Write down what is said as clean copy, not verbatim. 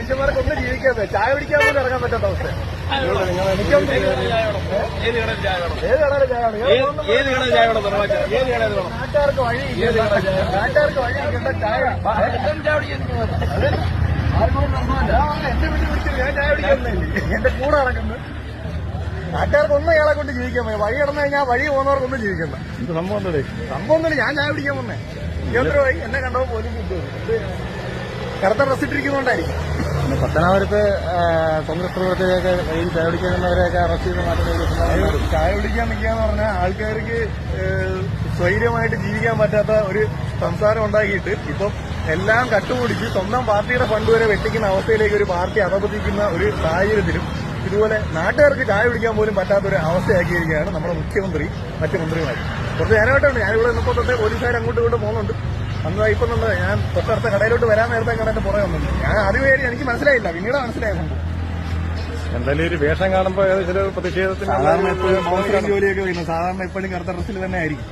മനുഷ്യന്മാർക്കൊന്നും ജീവിക്കാതെ ചായ കുടിക്കാൻ പോലും ഇറങ്ങാൻ പറ്റാത്ത അവസ്ഥ. എനിക്കൊന്നും ഏത് കടയിൽ ചായ വേണം? ഏത് കടയിലെ ചായ ഏത് കടയിൽ ചായ വേണം? ഏത് കടയിൽ വേണം? നാട്ടുകാർക്ക് വഴി ഇരിക്കേണ്ട ചായ എന്റെ വീട്ടിൽ വിളിച്ചത് ഞാൻ ചായ കുടിക്കുന്നില്ല. എന്റെ കൂടെ നടക്കുന്നു. നാട്ടുകാർക്കൊന്നും ഇയാളെ കൊണ്ട് ജീവിക്കാൻ പറ്റും. വഴി കിടന്നു കഴിഞ്ഞാൽ വഴി പോകുന്നവർക്കൊന്നും ജീവിക്കണ്ട. ഇത് സംഭവം ഒന്നുമില്ല. ഞാൻ ചായ കുടിക്കാൻ വന്നേ. വഴി എന്നെ കണ്ടപ്പോൾ പോലും കറുത്ത ഡ്രസ് ഇട്ടിരിക്കുന്നോണ്ടായിരിക്കും. പത്തനാപുരത്ത് കോൺഗ്രസ് പ്രവർത്തകരെയൊക്കെ വഴിയിൽ ചായ കുടിക്കുന്നവരെയൊക്കെ അറസ്റ്റ് ചെയ്ത് മാറ്റുന്ന ചായ കുടിക്കാൻ നിൽക്കാന്ന് പറഞ്ഞാൽ ആൾക്കാർക്ക് സ്വൈര്യമായിട്ട് ജീവിക്കാൻ പറ്റാത്ത ഒരു സംസാരം ഉണ്ടാക്കിയിട്ട് ഇപ്പം എല്ലാം കട്ടുപിടിച്ച് സ്വന്തം പാർട്ടിയുടെ ഫണ്ട് വരെ വെട്ടിക്കുന്ന അവസ്ഥയിലേക്ക് ഒരു പാർട്ടി അധപതിക്കുന്ന ഒരു സാഹചര്യത്തിലും ഇതുപോലെ നാട്ടുകാർക്ക് ചായ കുടിക്കാൻ പോലും പറ്റാത്തൊരു അവസ്ഥയാക്കിയിരിക്കുകയാണ് നമ്മുടെ മുഖ്യമന്ത്രി മറ്റ് മന്ത്രിമാർ. കുറച്ച് നേരമായിട്ടുണ്ട് ഞാനിവിടെ നിന്നപ്പോൾ തൊട്ട് പോലീസുകാർ അങ്ങോട്ടും ഇങ്ങോട്ടും പോകുന്നുണ്ട്. അന്ന് ഇപ്പം നമ്മൾ ഞാൻ തൊട്ടടുത്ത കടയിലോട്ട് വരാൻ നേരത്തെ കടന്റെ പുറകെ വന്നിട്ടുണ്ട്. ഞാൻ ആദ്യമേ എനിക്ക് മനസ്സിലായില്ല, പിന്നീട് മനസ്സിലായ സംഭവം. എന്തായാലും ഒരു വേഷം കാണുമ്പോൾ ചില പ്രതിഷേധത്തിന് സാധാരണ എപ്പോഴും ജോലിയൊക്കെ വരുന്നത് സാധാരണ എപ്പോഴും കറുത്ത ഡ്രസ്സിൽ തന്നെ ആയിരിക്കും.